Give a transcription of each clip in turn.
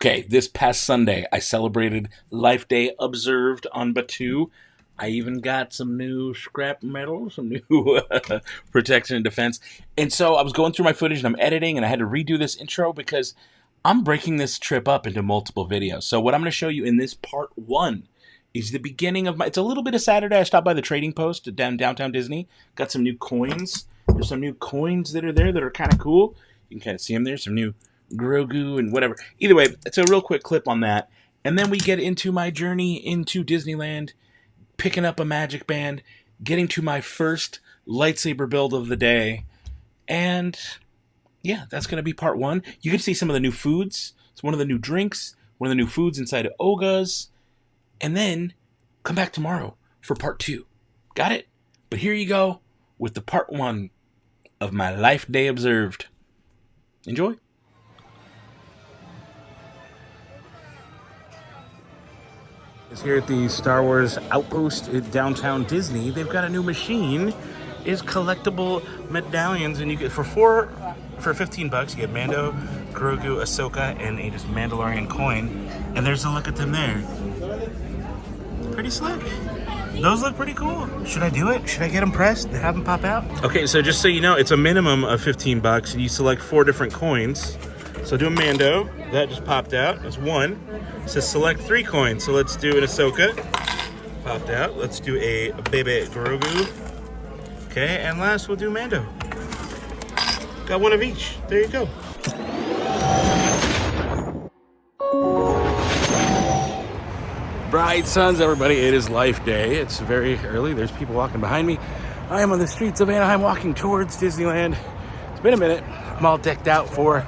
Okay, this past Sunday, I celebrated Life Day observed on Batuu. I even got some new scrap metal, some new protection and defense. And so I was going through my footage and I'm editing, and I had to redo this intro because I'm breaking this trip up into multiple videos. So what I'm going to show you in this part one is the beginning of my... It's a little bit of Saturday. I stopped by the Trading Post down downtown Disney. Got some new coins. There's some new coins that are there that are kind of cool. You can kind of see them there. Some new Grogu and whatever. Either way, it's a real quick clip on that. And then we get into my journey into Disneyland, picking up a magic band, getting to my first lightsaber build of the day. And yeah, that's going to be part one. You can see some of the new foods. It's one of the new drinks, one of the new foods inside of Oga's. And then come back tomorrow for part two. Got it? But here you go with the part one of my Life Day observed. Enjoy. Here at the Star Wars Outpost at downtown Disney, they've got a new machine. Is collectible medallions, and you get for 15 bucks you get Mando, Grogu, Ahsoka, and a just Mandalorian coin. And there's a look at them there. Pretty slick. Those look pretty cool. Should I do it? Should I get them pressed and have them pop out? Okay, so just so you know, it's a minimum of 15 bucks. You select 4 different coins. So do a Mando. That just popped out. That's one. It says select 3 coins. So let's do an Ahsoka. Popped out. Let's do a baby Grogu. Okay, and last we'll do Mando. Got one of each. There you go. Bright suns, everybody. It is Life Day. It's very early. There's people walking behind me. I am on the streets of Anaheim walking towards Disneyland. It's been a minute. I'm all decked out for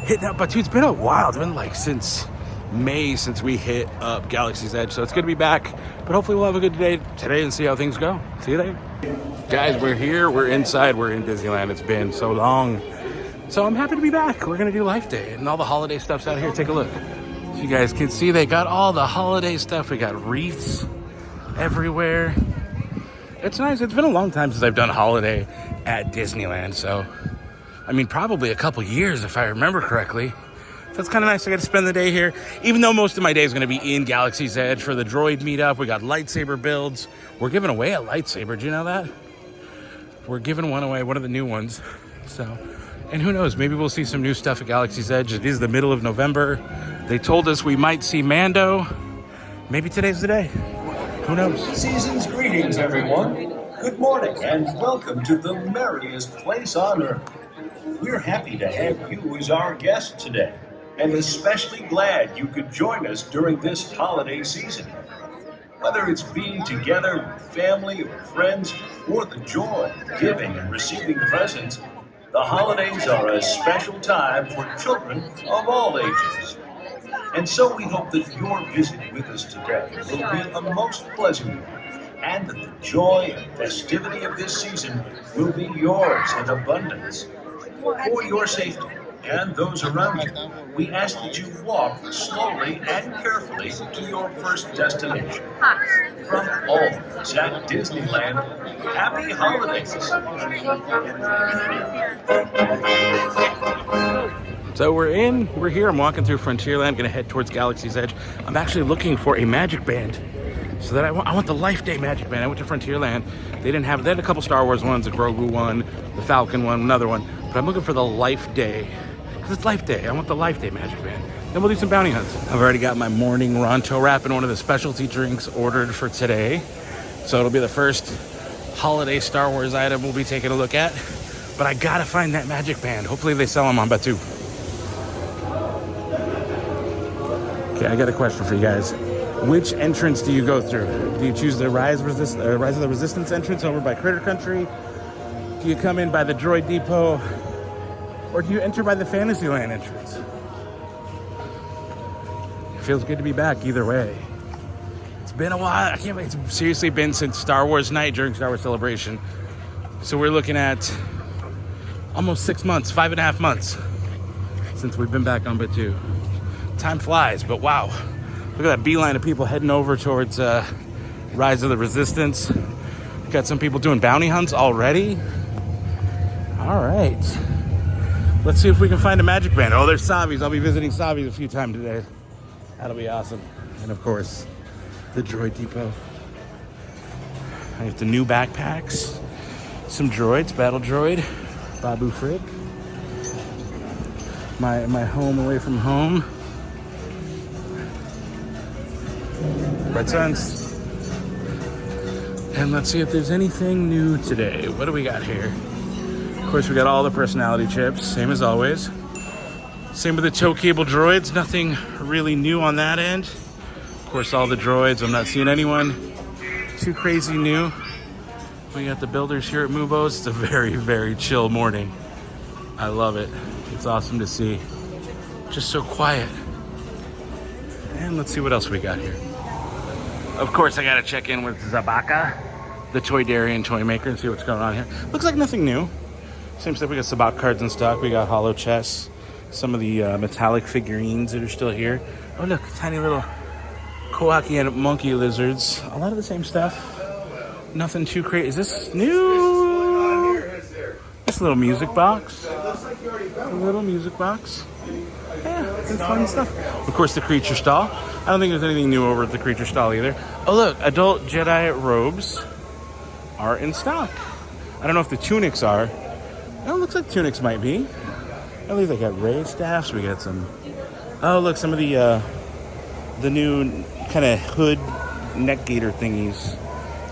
hitting up Batuu. It's been a while. It's been like since May since we hit up Galaxy's Edge. So it's good to be back. But hopefully we'll have a good day today and see how things go. See you there. Guys, we're here. We're inside. We're in Disneyland. It's been so long. So I'm happy to be back. We're going to do Life Day. And all the holiday stuff's out here. Take a look. So you guys can see they got all the holiday stuff. We got wreaths everywhere. It's nice. It's been a long time since I've done holiday at Disneyland. So, I mean, probably a couple years if I remember correctly. So it's kind of nice. I got to spend the day here, even though most of my day is going to be in Galaxy's Edge for the Droid meetup. We got lightsaber builds. We're giving away a lightsaber. Do you know that? We're giving one away, one of the new ones. So, and who knows? Maybe we'll see some new stuff at Galaxy's Edge. It is the middle of November. They told us we might see Mando. Maybe today's the day. Who knows? Season's greetings, everyone. Good morning and welcome to the merriest place on earth. We're happy to have you as our guest today, and especially glad you could join us during this holiday season. Whether it's being together with family or friends, or the joy of giving and receiving presents, the holidays are a special time for children of all ages. And so we hope that your visit with us today will be a most pleasant one, and that the joy and festivity of this season will be yours in abundance. For your safety and those around you, we ask that you walk slowly and carefully to your first destination. From all of us at Disneyland, happy holidays! So we're here. I'm walking through Frontierland, gonna head towards Galaxy's Edge. I'm actually looking for a magic band. So that I want the Life Day magic band. I went to Frontierland. They had a couple Star Wars ones, the Grogu one, the Falcon one, another one. But I'm looking for the Life Day. Because it's Life Day. I want the Life Day magic band. Then we'll do some bounty hunts. I've already got my morning Ronto wrap and one of the specialty drinks ordered for today. So it'll be the first holiday Star Wars item we'll be taking a look at. But I gotta find that magic band. Hopefully they sell them on Batuu. Okay, I got a question for you guys. Which entrance do you go through? Do you choose the Rise of the Resistance entrance over by Critter Country? Do you come in by the Droid Depot? Or do you enter by the Fantasyland entrance? It feels good to be back either way. It's been a while. I can't believe it's seriously been since Star Wars night during Star Wars Celebration. So we're looking at almost 6 months, 5.5 months since we've been back on Batuu. Time flies, but wow. Look at that beeline of people heading over towards Rise of the Resistance. Got some people doing bounty hunts already. All right. Let's see if we can find a magic band. Oh, there's Savi's. I'll be visiting Savi's a few times today. That'll be awesome. And of course, the Droid Depot. I have the new backpacks. Some droids, Battle Droid, Batuu Frick. My home away from home. Red Suns. And let's see if there's anything new today. What do we got here? Of course, we got all the personality chips, same as always. Same with the tow cable droids, nothing really new on that end. Of course, all the droids, I'm not seeing anyone too crazy new. We got the builders here at Mubos. It's a very, very chill morning. I love it. It's awesome to see. Just so quiet. And let's see what else we got here. Of course, I gotta check in with Zabaka, the toy dairy and toy maker, and see what's going on here. Looks like nothing new. Same stuff, we got Sabak cards in stock. We got hollow chests. Some of the metallic figurines that are still here. Oh look, tiny little Koaki and monkey lizards. A lot of the same stuff. Nothing too crazy. Is this new? This little music box. A little music box. Yeah, it's fun stuff. Of course, the creature stall. I don't think there's anything new over at the creature stall either. Oh look, adult Jedi robes are in stock. I don't know if the tunics are. Oh, it looks like tunics might be. I believe they got Ray staffs. We got some. Oh look, some of the new kind of hood neck gaiter thingies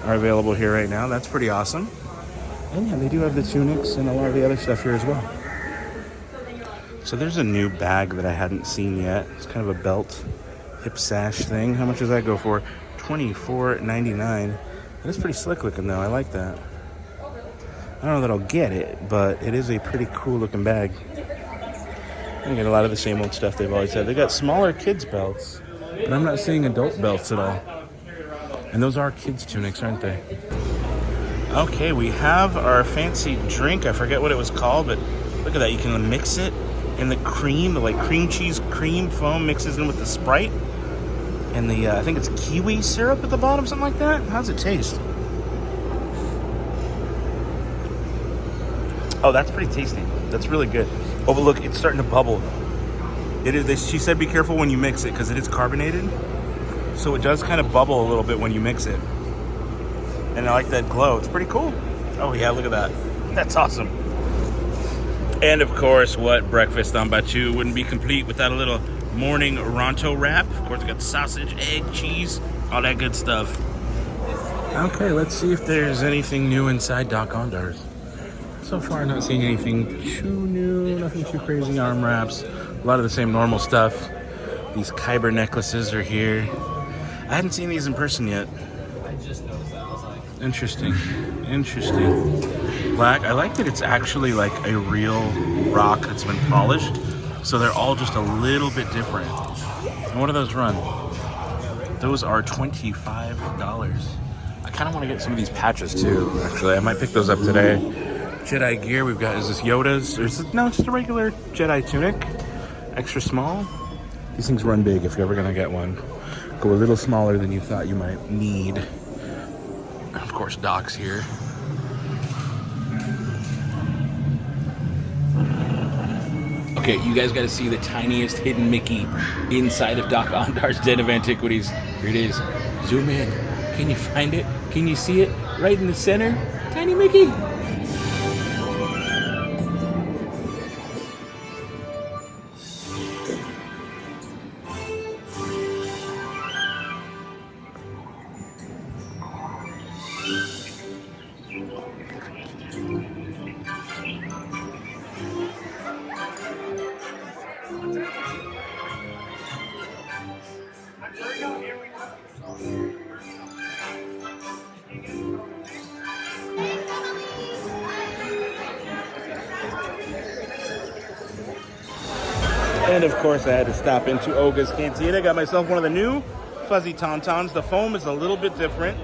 are available here right now. That's pretty awesome. And yeah, they do have the tunics and a lot of the other stuff here as well. So there's a new bag that I hadn't seen yet. It's kind of a belt hip sash thing. How much does that go for? $24.99. That's pretty slick looking though. I like that. I don't know that I'll get it, but it is a pretty cool looking bag. I get a lot of the same old stuff they've always had. They got smaller kids belts, but I'm not seeing adult belts at all. And those are kids tunics, aren't they? Okay, we have our fancy drink. I forget what it was called, but look at that. You can mix it in the cream, the like cream cheese cream foam mixes in with the Sprite. And the, I think it's kiwi syrup at the bottom, something like that. How's it taste? Oh, that's pretty tasty. That's really good. Oh, but look, it's starting to bubble. It is. She said be careful when you mix it because it is carbonated. So it does kind of bubble a little bit when you mix it. And I like that glow. It's pretty cool. Oh yeah, look at that. That's awesome. And of course, what breakfast on Batuu wouldn't be complete without a little morning Ronto wrap. Of course, we got sausage, egg, cheese, all that good stuff. Okay, let's see if there's anything new inside Doc Ondar's. So far, not seeing anything too new, nothing too crazy. Arm wraps, a lot of the same normal stuff. These Kyber necklaces are here. I hadn't seen these in person yet. I just noticed that. I was like, Interesting. Black. I like that it's actually like a real rock that's been polished. So they're all just a little bit different. And what do those run? Those are $25. I kind of want to get some of these patches too, actually. I might pick those up today. Jedi gear, we've got, is this Yoda's? Or is it, no, it's just a regular Jedi tunic. Extra small. These things run big if you're ever going to get one. Go a little smaller than you thought you might need. And of course, Doc's here. Okay, you guys got to see the tiniest hidden Mickey inside of Doc Ondar's Den of Antiquities. Here it is. Zoom in. Can you find it? Can you see it? Right in the center? Tiny Mickey. And of course, I had to stop into Oga's Cantina. Got myself one of the new fuzzy Tauntauns. The foam is a little bit different.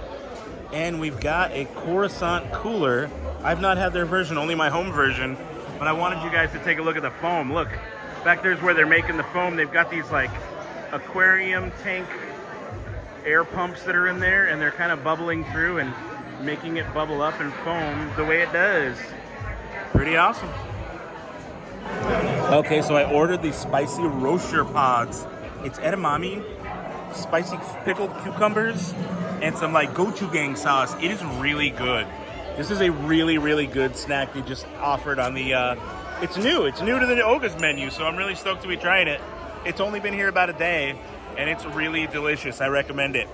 And we've got a Coruscant cooler. I've not had their version, only my home version. But I wanted you guys to take a look at the foam. Look, back there's where they're making the foam. They've got these like aquarium tank air pumps that are in there. And they're kind of bubbling through and making it bubble up and foam the way it does. Pretty awesome. Okay, so I ordered these spicy roaster pods. It's edamame, spicy pickled cucumbers, and some like gochujang sauce. It is really good. This is a really, really good snack they just offered on the, it's new to the August menu, so I'm really stoked to be trying it. It's only been here about a day, and it's really delicious. I recommend it.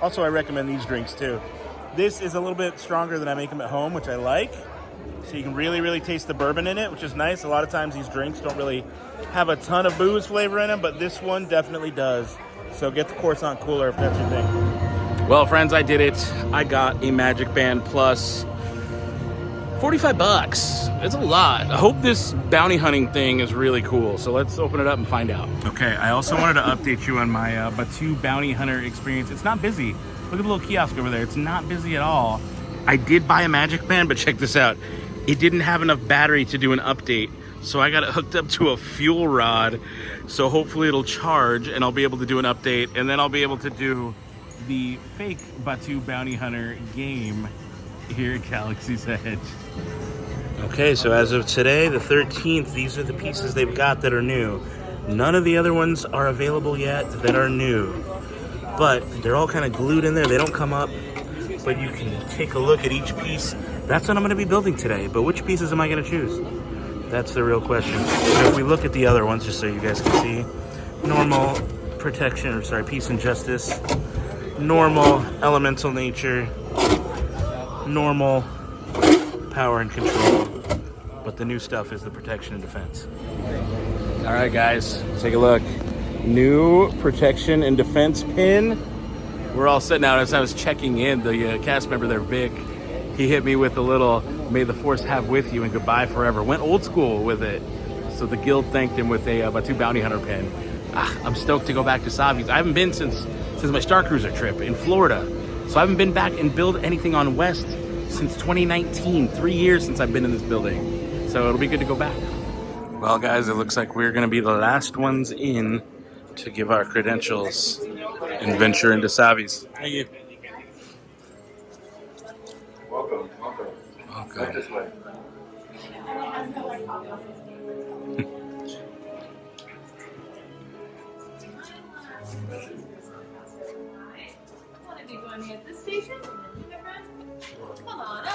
Also, I recommend these drinks too. This is a little bit stronger than I make them at home, which I like. So you can really, really taste the bourbon in it, which is nice. A lot of times these drinks don't really have a ton of booze flavor in them, but this one definitely does. So get the Coruscant cooler if that's your thing. Well, friends, I did it. I got a Magic Band Plus. 45 bucks. It's a lot. I hope this bounty hunting thing is really cool. So let's open it up and find out. Okay, I also wanted to update you on my Batuu bounty hunter experience. It's not busy. Look at the little kiosk over there. It's not busy at all. I did buy a Magic Band, but check this out. It didn't have enough battery to do an update. So I got it hooked up to a fuel rod. So hopefully it'll charge and I'll be able to do an update. And then I'll be able to do the fake Batuu bounty hunter game here at Galaxy's Edge. Okay, so as of today, the 13th, these are the pieces they've got that are new. None of the other ones are available yet that are new. But they're all kind of glued in there. They don't come up. But you can take a look at each piece. That's what I'm going to be building today. But which pieces am I going to choose? That's the real question. So if we look at the other ones, just so you guys can see. Normal, protection, or sorry, peace and justice. Normal, elemental nature. Normal, power and control. But the new stuff is the protection and defense. All right, guys, take a look. New protection and defense pin. We're all sitting out. As I was checking in, the cast member there, Vic, he hit me with a little "May the Force have with you" and "Goodbye forever." Went old school with it. So the guild thanked him with a Batuu bounty hunter pin. I'm stoked to go back to Savi's. I haven't been since my Star Cruiser trip in Florida. So I haven't been back and build anything on West since 2019. 3 years since I've been in this building. So it'll be good to go back. Well, guys, it looks like we're going to be the last ones in to give our credentials and venture into Savi's. Thank you. Welcome. Okay. This way.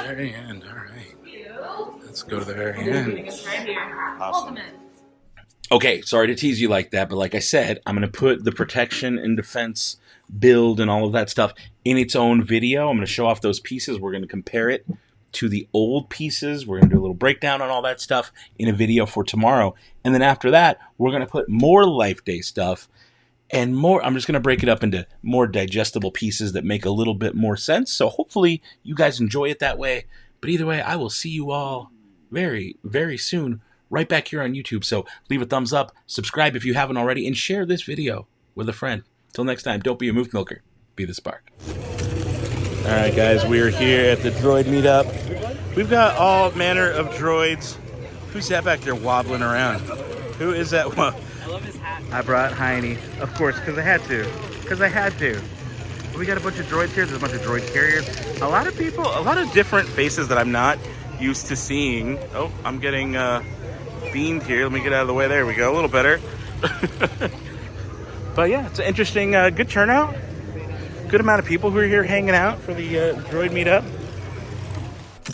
Very end. All right. Let's go to the very end. Awesome. Okay, sorry to tease you like that, but like I said, I'm going to put the protection and defense build and all of that stuff in its own video. I'm going to show off those pieces. We're going to compare it to the old pieces. We're going to do a little breakdown on all that stuff in a video for tomorrow. And then after that, we're going to put more Life Day stuff and more. I'm just going to break it up into more digestible pieces that make a little bit more sense. So hopefully you guys enjoy it that way. But either way, I will see you all very, very soon right back here on YouTube. So leave a thumbs up, subscribe if you haven't already, and share this video with a friend. Till next time, don't be a moof milker. Be the spark. All right, guys, we are here at the Droid meetup. We've got all manner of droids. Who's that back there wobbling around? Who is that? I love his hat. I brought Heine, of course, because I had to. We got a bunch of droids here. There's a bunch of droid carriers. A lot of people, a lot of different faces that I'm not used to seeing. Oh, I'm getting beamed here. Let me get out of the way. There we go. A little better. But yeah, it's an interesting, good turnout. Good amount of people who are here hanging out for the droid meetup.